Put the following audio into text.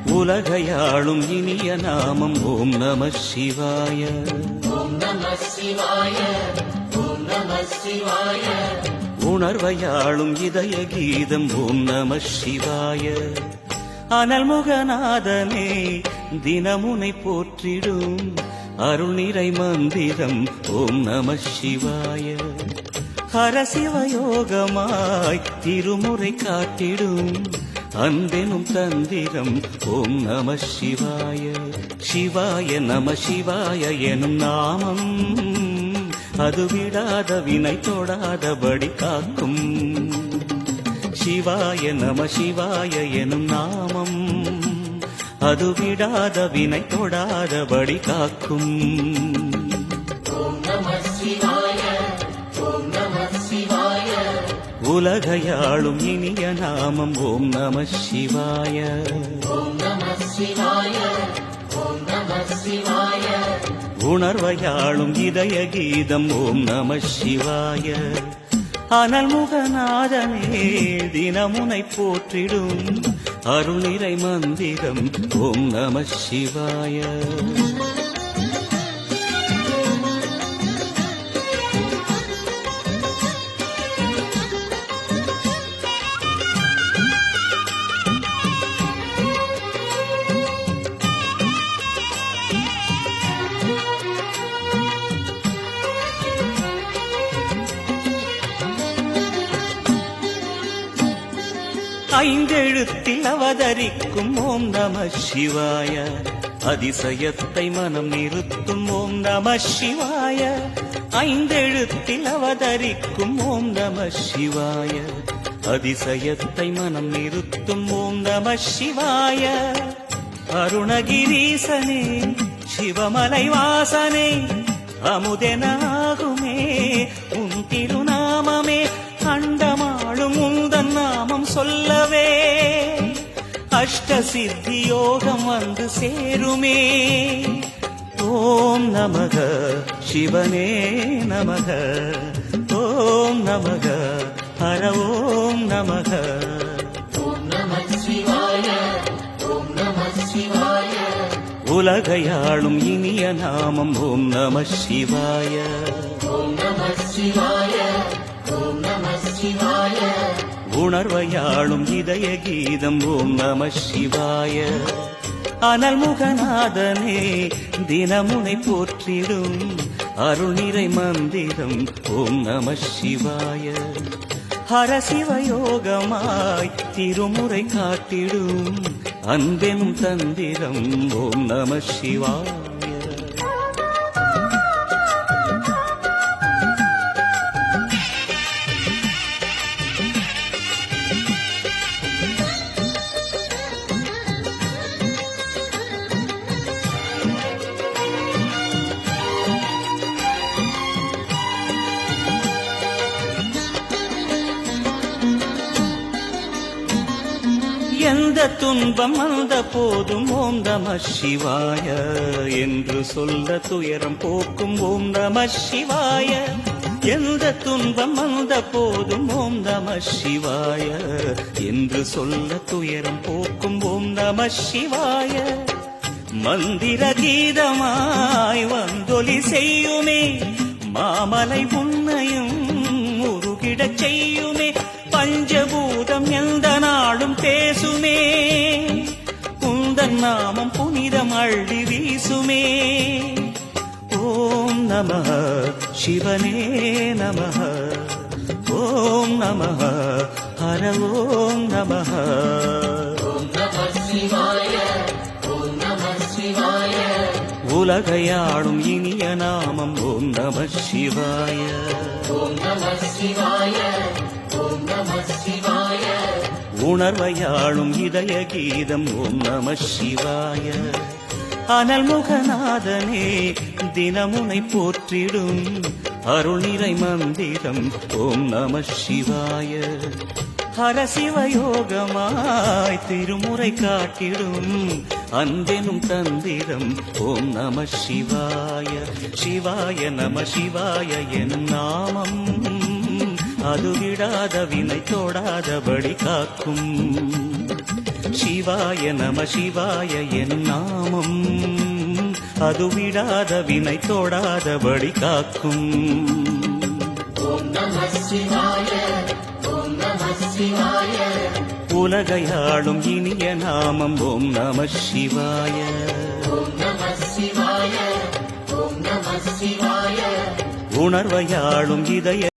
உலகையாளும் இனிய நாமம் ஓம் நம சிவாய. உணர்வையாளும் இதய கீதம் ஓம் நம சிவாய. அனல்முகநாதனே தினமுனை போற்றிடும் அருள் நிறை மந்திரம் ஓம் நம சிவாய. ஹரசிவயோகமாய் திருமுறை காட்டிடும் அன்பெனும் தந்திரம் ஓம் நம சிவாய. சிவாய நம சிவாய எனும் நாமம் அது விடாத வினை தொடாதபடி காக்கும். சிவாய நம சிவாய எனும் நாமம் அது விடாத வினை தொடாதபடி காக்கும். உலகையாளும் இனிய நாமம் ஓம் நம சிவாய. உணர்வையாளும் இதய கீதம் ஓம் நம சிவாய. அனல்முகநாதனே தினமுனை போற்றிடும் அருள் நிறை மந்திரம் ஓம் நம சிவாய. ஐந்தெழுத்தில் அவதரிக்கும் ஓம் நம சிவாய. அதிசயத்தை மனம் நிறுத்தும் ஓம் நம சிவாய. ஐந்தெழுத்தில் அவதரிக்கும் ஓம் நம சிவாய. அதிசயத்தை மனம் நிறுத்தும் ஓம் நம சிவாய. அருணகிரீசனே சிவமலை வாசனே அமுதனாகுமே உன் திருநாமமே. அண்டமாளும் உந்தன் நாமம் சொல்லவே அஷ்ட சித்தி யோகம் வந்து சேருமே. ஓம் நமக சிவனே நமக. ஓம் நமக ஹர ஓம் நமக. உலகையாளும் இனிய நாமம் ஓம் நம சிவாய. உணர்வையாளும் இதய கீதம் ஓம் நம சிவாய. அனல்முகநாதனே தினமுனை போற்றிடும் அருள் நிறை மந்திரம் ஓம் நம சிவாய. ஹரசிவயோகமாய் திருமுறை காட்டிடும் அன்பெனும் தந்திரம் ஓம் நம சிவாய. எந்த துன்பம் வந்த போதும் ஓம் நம சிவாய என்று சொல்ல துயரம் போக்கும் ஓம் நம சிவாய. எந்த துன்பம் வந்த போதும் ஓம் நம சிவாய என்று சொல்ல துயரம் போக்கும் ஓம் நம சிவாய. மந்திர கீதமாய் வந்தொலி செய்யுமே மாமலை உன்னையும் உருகிடச் செய்யுமே. பஞ்சபூதம் எந்த நாளும் பேசுமே உந்தன் நாமம் புனிதம் அள்ளி வீசுமே. ஓம் நம சிவனே நம. ஓம் நம ஹர ஓம் நம. உலகையாளும் இனிய நாமம் ஓம் நம சிவாய. உணர்வையாளும் இதய கீதம் ஓம் நம சிவாய. அனல்முகநாதனே தினமுனை போற்றிடும் அருள் நிறை மந்திரம் ஓம் நம சிவாய. ஹரசிவயோகமாய் திருமுறை காட்டிடும் அன்பெனும் தந்திரம் ஓம் நம சிவாய. சிவாய நம சிவாய எனும் நாமம் அது விடாத வினை தொடாதபடி காக்கும். சிவாய நம சிவாய எனும் நாமம் அது விடாத வினை தொடாதபடி காக்கும். ஓம் நம சிவாய, ஓம் நம சிவாய. உலகையாளும் இனிய நாமம் ஓம் நம சிவாய. ஓம் நம சிவாய, ஓம் நம சிவாய. உணர்வையாளும் இதய